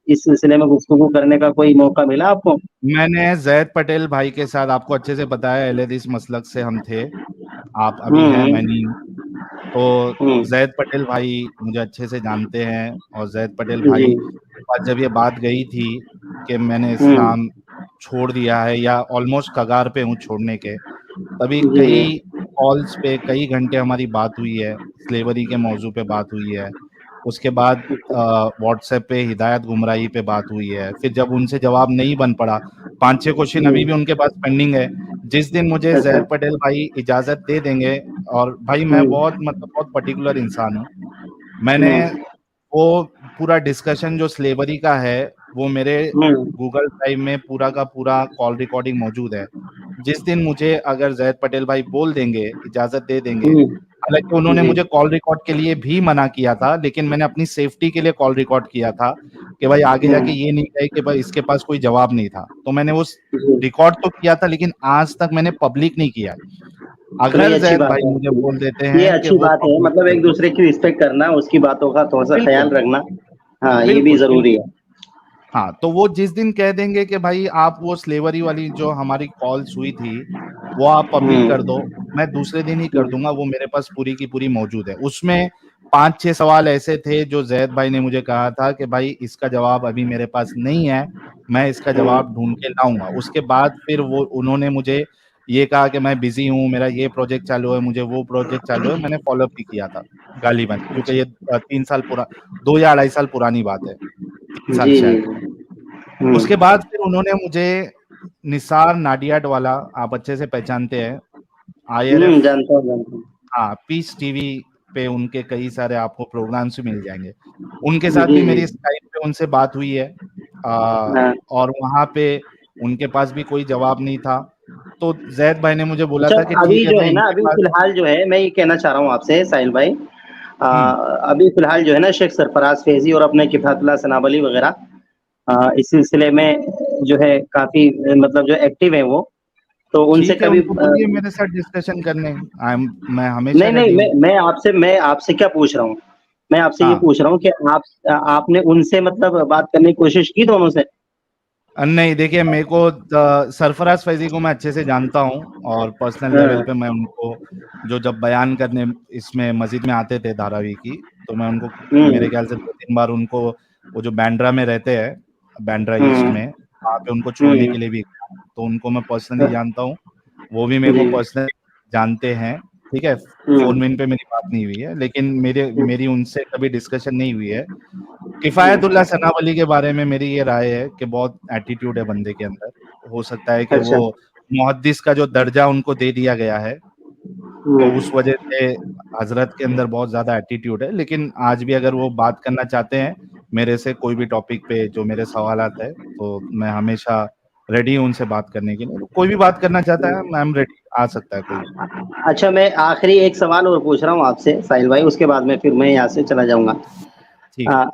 इस सिलसिले में गुफ्तगू करने का कोई मौका मिला आपको? मैंने जैद पटेल भाई के साथ, आपको अच्छे से पता है अहले हदीस मसलक से हम थे, आप अभी हैं मैं हम्म नहीं हूं। तो हम्म जैद पटेल भाई मुझे अच्छे से जानते हैं, और जैद पटेल जी भाई के पास जब ये बात गई थी कि मैंने हम्म इस्लाम छोड़ दिया है या ऑलमोस्ट कगार पे हूँ छोड़ने के, तभी जी जी कई कॉल्स पे कई घंटे हमारी बात हुई है, स्लेवरी के मौजू पे बात हुई है। उसके बाद व्हाट्सएप पे हिदायत गुमराही पे बात हुई है। फिर जब उनसे जवाब नहीं बन पड़ा, 5-6 क्वेश्चन अभी भी उनके पास पेंडिंग है। जिस दिन मुझे अच्छा जैद पटेल भाई इजाजत दे देंगे, और भाई मैं बहुत मतलब बहुत पर्टिकुलर इंसान हूँ, मैंने हम्म वो पूरा डिस्कशन जो स्लेवरी का है वो मेरे हम्म गूगल ड्राइव में पूरा का पूरा कॉल रिकॉर्डिंग मौजूद है। जिस दिन मुझे अगर जैद पटेल भाई बोल देंगे, इजाजत दे देंगे, हालांकि उन्होंने जी मुझे कॉल रिकॉर्ड के लिए भी मना किया था, लेकिन मैंने अपनी सेफ्टी के लिए कॉल रिकॉर्ड किया था कि भाई आगे जाके ये नहीं कहे कि भाई इसके पास कोई जवाब नहीं था। तो मैंने वो जी, रिकॉर्ड तो किया था, लेकिन आज तक मैंने पब्लिक नहीं किया है। चलो अगर ये अच्छी जैद बात भाई है, मुझे बोल देते ये हैं कि अच्छी वो बात है, पब्लिक मतलब कर एक दो, दूसरे की रिस्पेक्ट करना, उसकी बातों का थोड़ा सा ख्याल बिल्कुल रखना, हाँ ये भी बिल्कुल जरूरी बिल्कुल। है। हाँ, तो वो जिस दिन कह देंगे कि भाई आप वो स्लेवरी वाली जो हमारी कॉल्स हुई थी वो आप पब्लिक कर दो, मैं दूसरे दिन ही कर हम्म दूंगा। वो मेरे पास पूरी की पूरी मौजूद है। उसमें 5-6 सवाल ऐसे थे जो जैद भाई ने मुझे कहा था कि भाई इसका जवाब अभी मेरे पास नहीं है, मैं इसका जवाब ढूंढ के लाऊंगा। उसके बाद फिर वो उन्होंने मुझे ये कहा कि मैं बिजी हूँ, मेरा ये प्रोजेक्ट चालू है, मुझे वो प्रोजेक्ट चालू है, मैंने फॉलोअप भी किया था गालिबन, क्योंकि ये 3 साल पुरा 2 या 2.5 साल पुरानी बात है, 3 साल जी जी शायद। उसके बाद फिर उन्होंने मुझे निसार नाडियाड वाला, आप अच्छे से पहचानते हैं, आईआरएफ, जानता हूँ। हाँ, पीस टीवी पे उनके कई सारे आपको प्रोग्राम्स भी मिल जाएंगे। उनके साथ जी भी जी मेरी स्काइप पे उनसे बात हुई है, हाँ। और वहां पे उनके पास भी कोई जवाब नहीं था। तो जैद भाई ने मुझे बोला अच्छा, था कि अभी ठीक है जो भाई है ना, इनके अभी पास। फिलहाल जो है, मैं ये कहना चाह रहा हूँ आपसे साहिल भाई, हम्म अभी फिलहाल जो है ना शेख सरफराज फैजी और अपने किफायतुल्लाह सनावली वगैरह इस सिलसिले में जो है काफी मतलब जो एक्टिव है वो, तो उनसे ठीक है, कभी उनको बोलिए मेरे साथ डिस्कशन करने, मैं हमेशा नहीं नहीं, रेडी हूँ। मैं आपसे क्या पूछ रहा हूँ, मैं आपसे ये हाँ, पूछ रहा हूँ कि आपने उनसे मतलब बात करने की कोशिश की दोनों से? नहीं देखिए, मेरे को सरफराज फैजी को मैं अच्छे से जानता हूँ, और पर्सनल लेवल हाँ, पे मैं उनको जो जब बयान करने इसमें मस्जिद में आते थे धारावी की, तो मैं उनको मेरे ख्याल से 2-3 बार उनको वो जो बांद्रा में रहते हैं, बांद्रा ईस्ट में, हम्म वहाँ पे उनको छोड़ने हम्म के लिए भी गया। तो उनको मैं पर्सनली जानता हूँ, वो भी मेरे को जी पर्सनली जानते हैं, ठीक है। फोन हम्म मीन पे मेरी बात नहीं हुई है, लेकिन मेरी उनसे कभी डिस्कशन नहीं हुई है। हम्म, किफायतुल्लाह सनावली के बारे में मेरी ये राय है कि बहुत एटीट्यूड है बंदे के अंदर। हो सकता है कि वो अच्छा मुहद्दिस का जो दर्जा उनको दे दिया गया है, तो उस हम्म वजह से हजरत के अंदर बहुत ज्यादा एटीट्यूड है। लेकिन आज भी अगर वो बात करना चाहते हैं मेरे से कोई भी टॉपिक पे जो मेरे सवालात है, तो मैं हमेशा रेडी हूँ उनसे बात करने के लिए। कोई भी बात करना चाहता है, आई एम रेडी, आ सकता है कोई भी। अच्छा, मैं आखिरी एक सवाल और पूछ रहा हूँ आपसे साहिल भाई, उसके बाद में फिर मैं यहाँ से चला जाऊंगा। ठीक है। आ,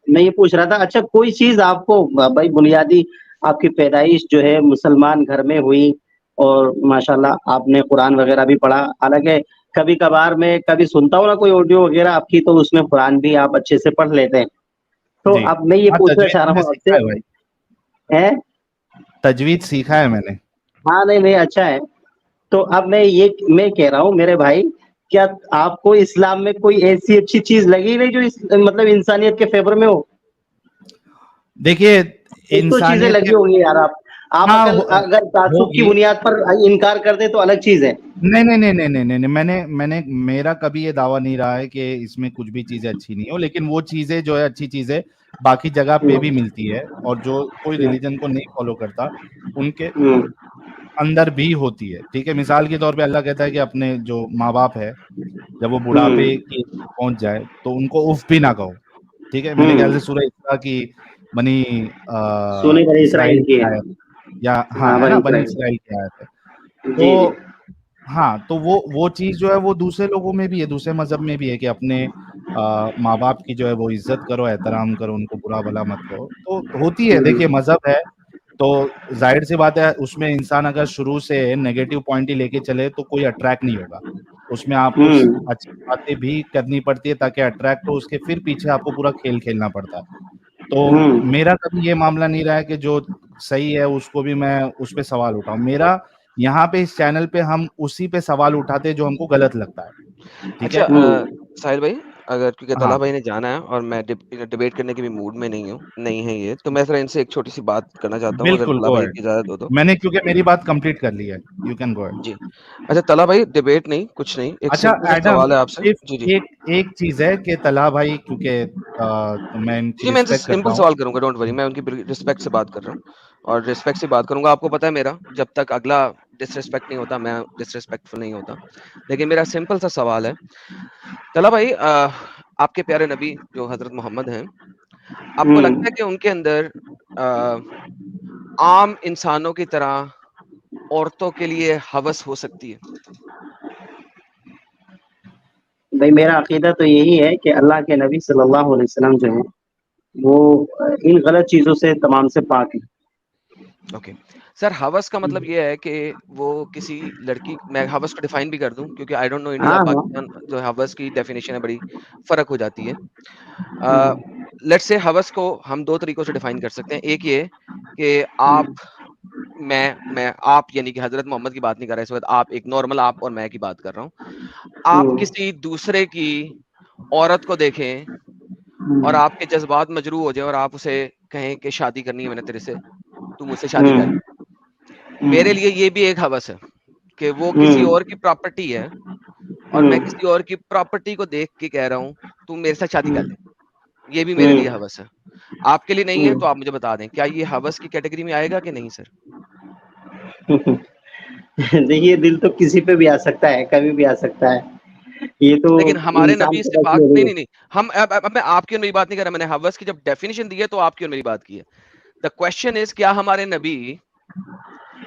मैं ये पूछ रहा था, अच्छा कोई चीज आपको भाई बुनियादी, आपकी पैदाइश जो है मुसलमान घर में हुई, और माशाल्लाह आपने कुरान वगैरह भी पढ़ा, हालांकि कभी कभार मैं कभी सुनता हूँ ना कोई ऑडियो वगैरह आपकी, तो उसमें कुरान भी आप अच्छे से पढ़ लेते हैं, तो जी। अब मैं ये हाँ, पूछना तजवीद चाह रहा मैंने हूँ सीखा आपसे, है भाई, है? तजवीद सीखा है मैंने। हाँ, नहीं, नहीं, अच्छा है। तो अब मैं कह रहा हूँ मेरे भाई, क्या आपको इस्लाम में कोई ऐसी अच्छी चीज़ लगी नहीं जो मतलब इंसानियत के फ़ेवर में हो? देखिए, कुछ तो चीज़ें इंसानियत लगी के, होंगी यार आप हाँ, अगर ताज्जुब की होगी। बुनियाद पर इनकार कर दें तो अलग चीज़ है। नहीं, नहीं, नहीं, नहीं, नहीं, नहीं, नहीं, मैंने मेरा कभी ये दावा नहीं रहा है कि इसमें कुछ भी चीज़ें अच्छी नहीं हो, लेकिन वो चीज़ें जो है अच्छी चीज़ें बाकी जगह पे भी हुँ, मिलती है, और जो कोई हुँ, रिलीजन को नहीं फॉलो करता, उनके हुँ, अंदर भी होती है, ठीक है? मिसाल के तौर पे अल्लाह कहता है कि अपने जो माँ-बाप है, जब वो हुँ, बुढ़ापे की पहुँच जाए, तो उनको उफ़ भी ना कहो, ठीक है? मेरे ख्याल से हुँ। सूरह इस्रा की बनी सुनी बनी इसराइल इसराइल की की है। आयत, या हाँ, हाँ, है बनी ना? बनी इसराइल। इसराइल की आयत है। जी, जी। तो हाँ, तो वो चीज़ जो है वो दूसरे लोगों में भी है, दूसरे मज़हब में भी है कि अपने माँ-बाप की जो है वो इज़्ज़त करो, एहतराम करो, उनको बुरा-भला मत कहो। तो होती है, हुँ, देखिए हुँ, मज़हब है, तो ज़ाहिर-सी बात है उसमें इंसान अगर शुरू से नेगेटिव पॉइंट ही लेके चले तो कोई अट्रैक्ट नहीं होगा। उसमें आपको स हुँ, अच्छी बातें भी करनी पड़ती है ताकि अट्रैक्ट हो, उसके फिर पीछे आपको पूरा खेल खेलना पड़ता है। तो हुँ, मेरा कभी ये मामला नहीं रहा है कि जो सही है उसको भी मैं उस पे सवाल उठाऊँ। मेरा यहाँ पे इस चैनल पे हम उसी पे सवाल उठाते हैं जो हमको गलत लगता है, ठीक अच्छा है? हुँ। साहिल भाई, अगर क्योंकि तलहा हाँ, भाई ने जाना है और मैं डिबेट करने के भी मूड में नहीं है ये, तो मैं ज़रा इनसे एक छोटी-सी बात करना चाहता हूँ, अगर बिल्कुल, तलहा गो भाई अहेड। की इजाज़त हो तो? मैंने क्योंकि मेरी बात कंप्लीट कर ली है। You can go ahead. जी। अच्छा तलहा भाई, डिबेट नहीं, कुछ नहीं, एक अच्छा सिंपल सा एडम, सवाल है आपसे। सिर्फ जी, जी। एक एक चीज़ है कि तलहा भाई क्योंकि मैं इनकी जी, मैं इनसे रिस्पेक्ट करता सिंपल हूँ। सवाल करूँगा, डोंट वरी, मैं उनकी रिस्पेक्ट से बात कर रहा हूँ और रिस्पेक्ट से बात करूँगा। आपको पता है मेरा, जब तक अगला डिसरिस्पेक्ट नहीं होता, मैं डिसरिस्पेक्टफुल नहीं होता। लेकिन मेरा सिंपल सा सवाल है, तलहा भाई आपके प्यारे नबी जो हज़रत मोहम्मद हैं, आपको लगता है हुँ। कि उनके अंदर अ, आम इंसानों की तरह औरतों के लिए हवस हो सकती है? भाई मेरा अकीदा तो यही है कि अल्लाह के नबी सल्लल्लाहु अलैहि वसल्लम जो हैं, वो इन गलत चीज़ों से तमाम से पाक हैं। ओके। सर हवस का मतलब ये है कि वो किसी लड़की मैं हवस को डिफाइन भी कर दूं क्योंकि आई डोंट नो इंडिया हाँ, हाँ। पाकिस्तान जो हवस की डेफिनेशन है बड़ी फर्क हो जाती है। हुँ, लेट्स से हवस को हम दो तरीकों से डिफाइन कर सकते हैं। एक ये कि हुँ, मैं आप यानी कि हजरत मोहम्मद की बात नहीं कर रहा इस वक्त, आप एक नॉर्मल आप और मैं की बात कर रहा हूँ। आप हुँ, किसी दूसरे की औरत को देखें और हुँ, आपके जज्बात मजरू हो जाए और आप उसे कहें कि शादी करनी है मैंने तेरे से, तू मुझसे शादी कर ले। हुँ, मेरे हुँ, लिए ये भी एक हवस है कि वो किसी हुँ, और की प्रॉपर्टी है और मैं किसी और की प्रॉपर्टी को देख के कह रहा हूँ तू मेरे साथ शादी कर ले। ये भी मेरे लिए हुँ, हवस है। आपके लिए नहीं है तो हुँ। आप मुझे बता दें क्या ये हवस की कैटेगरी में आएगा कि नहीं सर? देखिए, दिल तो किसी पे भी आ सकता है, कभी भी आ सकता है। ये तो लेकिन हमारे इंसान नबी के इससे बस पाक में नहीं नहीं है। नहीं नहीं हम अब मैं आपकी और मेरी बात नहीं कर रहा, मैंने हवस की जब डेफिनेशन दी है तो आपकी और मेरी बात की है। द क्वेश्चन इज क्या हमारे नबी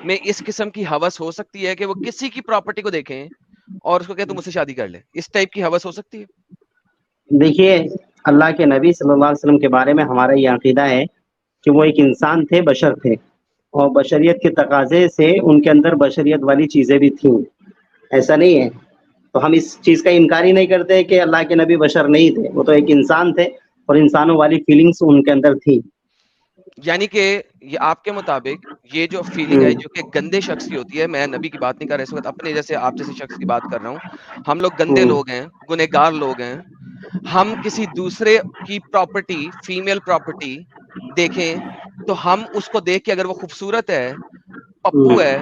में इस किस्म की हवस हो सकती है कि वो किसी की प्रॉपर्टी को देखें और उसको कहे तू मुझसे शादी कर ले, इस टाइप की हवस हो सकती है? देखिए, अल्लाह के नबी सल्लल्लाहु अलैहि वसल्लम के बारे में हमारा ये अकीदा है कि वो एक इंसान थे, बशर थे और बशरियत के तकाज़े से उनके अंदर बशरियत वाली चीज़ें भी थीं। ऐसा नहीं है। तो हम इस चीज़ का इनकार ही नहीं करते कि अल्लाह के नबी बशर नहीं थे, वो तो एक इंसान थे और इंसानों वाली फीलिंग्स उनके अंदर थी। यानी कि ये आपके मुताबिक ये जो फीलिंग है हुँ, जो कि गंदे शख्स की होती है, मैं नबी की बात नहीं कर रहा इस वक्त, अपने जैसे आप जैसे शख्स की बात कर रहा हूँ। हम लोग गंदे हुँ, लोग हैं, गुनहगार लोग हैं। हम किसी दूसरे की प्रॉपर्टी, फीमेल प्रॉपर्टी देखें तो हम उसको देख के अगर वो खूबसूरत है, हुँ, पप्पू है,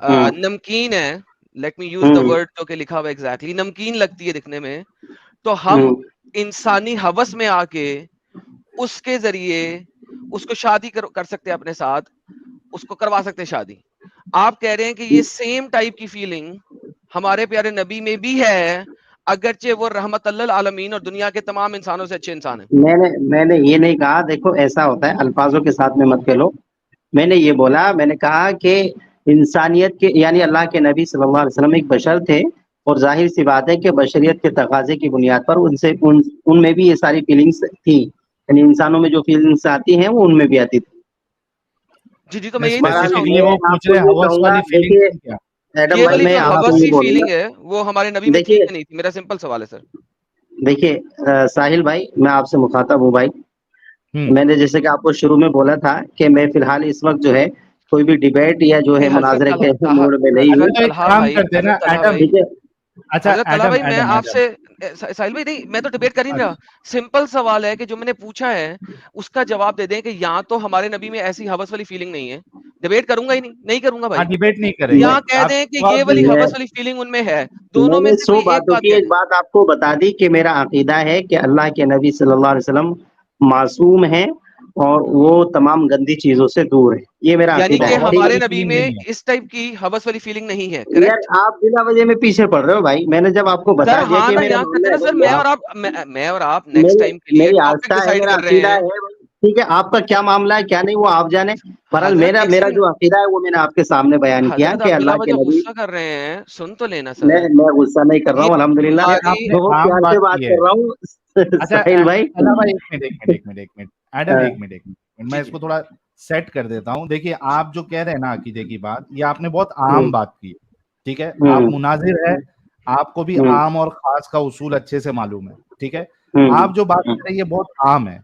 हुँ, नमकीन है, let me use the hmm, word जो कि लिखा हुआ है एग्जैक्टली, नमकीन लगती है दिखने में, तो हम हुँ, इंसानी हवस में आके उसके जरिए उसको शादी कर सकते हैं अपने साथ, उसको करवा सकते हैं शादी। आप कह रहे हैं कि ये सेम टाइप की फीलिंग हमारे प्यारे नबी में भी है, अगरचे वो रहमतल्लिल आलमीन और दुनिया के तमाम इंसानों से अच्छे इंसान हैं। मैंने ये नहीं कहा, देखो ऐसा होता है, अल्फाज़ों के साथ में मत खेलो। मैंने ये बोला, मैंने कहा कि इंसानियत के यानी अल्लाह के नबी सल्लल्लाहु अलैहि वसल्लम एक बशर थे और ज़ाहिर-सी बात है कि बशरियत के तकाज़े की बुनियाद पर उनमें भी ये सारी फीलिंग्स थी। यानी इंसानों में जो फीलिंग्स आती हैं, वो उनमें भी आती थी। जी, जी, तो मैं नहीं, यही तो पूछ बहरहाल रहा हूँ। स्पेसिफिकली मैं वो पूछ आपको रहे ये हवस कहूँगा, वाली फीलिंग देखिए थी क्या? एडम ये भाई, वाली मैं जो आपको ये हवसी बोलूँगा, फीलिंग है, वो हमारे नबी में थी देखिए कि नहीं थी? मेरा सिंपल सवाल है सर। देखिए साहिल भाई, मैं आपसे मुखातब हूँ भाई। मैंने जैसे कि आपको शुरू में बोला था कि मैं फिलहाल इस वक्त जो है कोई भी डिबेट या जो है मुनाजरे के मोड में नहीं हूँ। एक काम करते हैं ना एडम, ठीक है। अच्छा हजरत तला भाई, मैं एडम आपसे साहिल भाई, नहीं मैं तो डिबेट कर ही नहीं रहा। सिंपल सवाल है कि जो मैंने पूछा है उसका जवाब दे दें कि यहाँ तो हमारे नबी में ऐसी हवस वाली फीलिंग नहीं है। डिबेट करूंगा ही नहीं करूंगा भाई। डिबेट नहीं करेंगे। यहाँ कह दें कि ये वाली हवस वाली फीलिंग उनमें है, दोनों में मैंने से 100 कोई एक बातों बात की कह एक दें। बात आपको बता दी कि मेरा अकीदा है कि अल्लाह के नबी सल्लल्लाहु अलैहि वसल्लम मासूम है और वो तमाम गंदी चीजों से दूर है। ये मेरा यानी अकीदा कि है। ठीक हमारे है? नबी में इस टाइप की हवस वाली फीलिंग नहीं है, यार करेक्ट? आप बिना वजह में पीछे पड़ रहे हो भाई। मैंने जब आपको सर बता दिया हाँ कि ना, मेरा यहाँ करते मामला ना है सर, मैं और आप नेक्स्ट मेरी टाइम के लिए मेरी टॉपिक आस्था है, डिसाइड मेरा कर रहे अकीदा हैं। है भाई। ठीक है, आपका क्या मामला है क्या नहीं वो आप जाने। बहरहाल हजरत मेरा एक मेरा सेकंड, जो अकीदा है वो मैंने आपके सामने बयान किया हजरत कि अब्दुल्ला अल्लाह भाई के जो नबी। गुस्सा कर रहे हैं सुन तो लेना मैं सर। मैं गुस्सा नहीं कर रहा ये हूँ, अल्हम्दुलिल्लाह ये हमारी आपने बहुत आम प्यार बात से बात की है। कर रहा हूँ अच्छा साहिल भाई। तला भाई, एक मिनट एडम, हाँ, एक मिनट मैं जी इसको थोड़ा सेट कर देता हूँ। देखिए आप जो कह रहे हैं ना अकीदे की बात, ये आपने बहुत हम्म, आम बात की है, ठीक है। आप हम्म, मुनाजिर है, आपको भी हम्म, आम और खास का उसूल अच्छे से मालूम है, ठीक है। हम्म, आप जो बात कर रहे हैं ये बहुत आम है,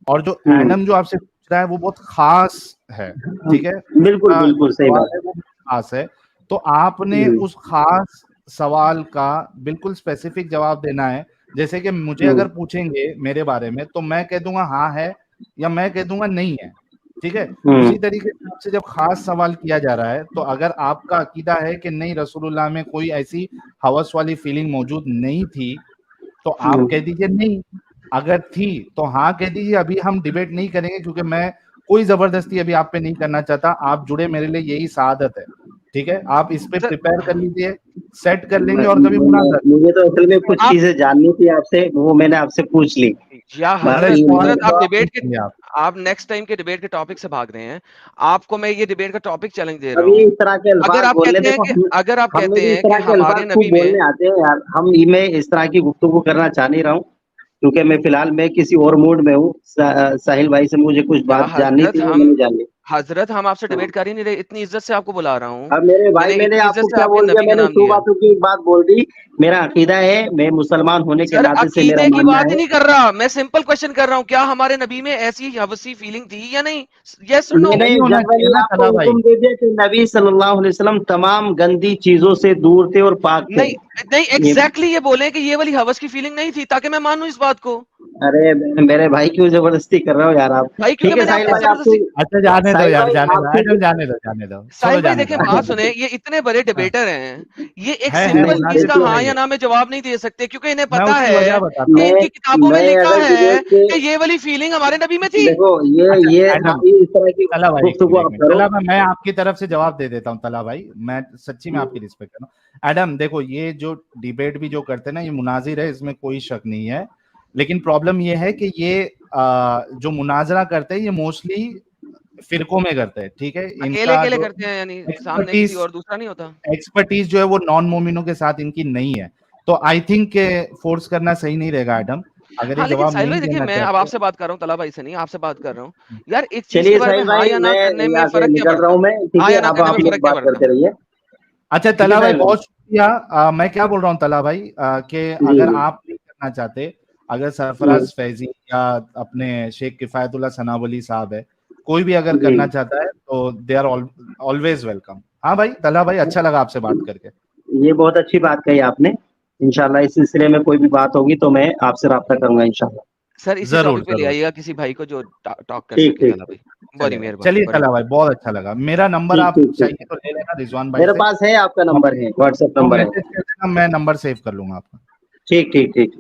और जो हम्म, एडम जो आपसे पूछ रहा है वो बहुत खास है, ठीक है। बिल्कुल उसका बिल्कुल जो सही सवाल बात। है वो बहुत खास है। तो आपने हम्म, उस खास सवाल का बिल्कुल स्पेसिफिक जवाब देना है। जैसे कि मुझे हम्म, अगर पूछेंगे मेरे बारे में तो मैं कह दूंगा हाँ है, या मैं कह दूंगा नहीं है, ठीक है। हम्म, उसी तरीके से आपसे जब खास सवाल किया जा रहा है तो अगर आपका अकीदा है कि नहीं रसूलुल्लाह में कोई ऐसी हवस वाली फीलिंग मौजूद नहीं थी, तो आप कह दीजिए नहीं। अगर थी तो हाँ कह दीजिए। अभी हम डिबेट नहीं करेंगे क्योंकि मैं कोई जबरदस्ती अभी आप पे नहीं करना चाहता। आप जुड़े मेरे लिए यही सआदत है, ठीक है। आप इस पे सर, प्रिपेयर कर लीजिए, सेट कर लेंगे और कभी मुनाजर। मुझे तो असल में कुछ आप चीजें जाननी थी आपसे, वो मैंने आपसे पूछ ली। या बाकी मैं हजरत जवाब आप आप नेक्स्ट टाइम के डिबेट के टॉपिक से भाग रहे हैं। आपको मैं ये डिबेट का टॉपिक चैलेंज दे रहा अभी हूँ। इस तरह के अगर अल्फाज आप बोलने, कहते हैं देखो कि अगर आप हमें कहते भी इस हैं कि तरह के हमारे अल्फाज खूब नबी बोलने में, आते हैं यार। मैं इस तरह की गुफ्तगू करना चाह नहीं रहा हूँ क्योंकि मैं फिलहाल मैं किसी और मूड में हूँ। साहिल भाई से मुझे कुछ या बात जाननी थी, वो मैंने जान ली। हजरत हम आपसे हाँ। डिबेट कर ही नहीं रहे, इतनी इज्जत से आपको बुला रहा हूँ। अब मेरे भाई, मैंने मैंने इतनी आपको इज्जत से क्या आपके बोल दिया? नबी का मैंने नाम 100 लिया है। बातों की एक बात बोल दी। मेरा अकीदा है, मैं मुसलमान होने के सर नाते से मेरा अकीदे की मानना बात ही है। नहीं कर रहा, मैं सिंपल क्वेश्चन कर रहा हूँ, क्या हमारे नबी में ऐसी हवसी फीलिंग थी या नहीं? यस और नो? मैंने नहीं होना चाहिए जनरली ना आपको तला भाई। हुक्म दे दिया कि नबी सल्लल्लाहु अलैहि वसल्लम तमाम गंदी चीजों से दूर थे और पाक थे। नहीं नहीं, ये एग्जैक्टली ये बोले कि ये वाली हवस की फीलिंग नहीं थी, ताकि मैं मानूं इस बात को। अरे मेरे भाई क्यों जबरदस्ती कर रहे हो यार आप? भाई क्योंकि ठीक है मैंने साहिल आपको भाई, आपकी जबरदस्ती, अच्छा जाने दो साहिल यार, भाई जाने दो आपकी एडम, जाने दो, छोड़ो साहिल भाई जाने देखें, दो। बात सुने, ये इतने बड़े हाँ, डिबेटर हैं, ये एक है सिंपल चीज मुनाजिर का तो है हाँ या ये। ना में जवाब नहीं दे सकते, क्योंकि इन्हें मैं पता उसकी है वजह बताता कि हूँ। मैं इनकी किताबों में मैं लिखा अगर है डिबेट के, कि ये वाली फीलिंग हमारे नबी में थी। देखो अच्छा ये एडम, इस तरह की तला भाई गुफ्तगू आप करो। तला भाई मैं आपकी तरफ से जवाब दे देता हूँ। तला भाई मैं सच्ची में आपकी रिस्पेक्ट कर रहा हूँ। एडम देखो, ये जो डिबेट भी जो करते हैं ना, ये मुनाजिर है, इसमें कोई शक नहीं है। लेकिन प्रॉब्लम ये है कि ये जो मुनाजरा करते हैं ये मोस्टली फिरकों में करते हैं, ठीक है। अकेले इनका अकेले जो करते हैं, यानी सामने किसी एक्सपर्टीज और दूसरा नहीं होता। एक्सपर्टीज जो है वो नॉन मोमिनों के साथ इनकी नहीं है। तो आई थिंक के फोर्स करना सही नहीं रहेगा एडम। अगर ये हाँ लेकिन जवाब साहिल नहीं भाई देखिए, देना मैं अब चाहते। आपसे बात कर रहा हूँ, तला भाई से नहीं, आपसे बात कर रहा हूँ। यार एक चीज के चलिए बारे में साहिल हाँ भाई, या ना मैं करने में यहाँ से फर्क क्या निकल रहा पड़ता है? हूँ मैं। ठीक हाँ है, या ना अब करने आप में लोग फर्क क्या बात पड़ता है? करते रहिए। अच्छा ठीक है तला भाई साहिल भाई। बहुत शुक्रिया। मैं क्या बोल रहा हूँ तला भाई, कि जी अगर जी। आप नहीं करना चाहते, अगर हम्म, सरफराज फैजी या अपने शेख किफायतुल्लाह सनावली साहब है, कोई भी अगर जी, करना चाहता है तो दे आर ऑलवेज वेलकम। हाँ भाई तला भाई, अच्छा लगा आपसे बात करके। ये बहुत अच्छी बात कही आपने। इंशाल्लाह इस सिलसिले में कोई भी बात होगी तो मैं आपसे राब्ता करूंगा इंशाल्लाह। सर इसी जरूर टॉपिक पे ले जरूर। आइएगा किसी भाई को जो टॉक कर ठीक सके, ठीक तला भाई। बड़ी चलेगा, मेहरबानी, चलिए बड़ी तला भाई बहुत अच्छा लगा। मेरा नंबर ठीक आप ठीक ठीक। चाहिए तो ले लेना रिजवान भाई मेरे से, पास है, आपका और नंबर है, व्हाट्सएप वो नंबर है। मैसेज कर देना, मैं नंबर सेव कर लूंगा आपका। ठीक ठीक ठीक।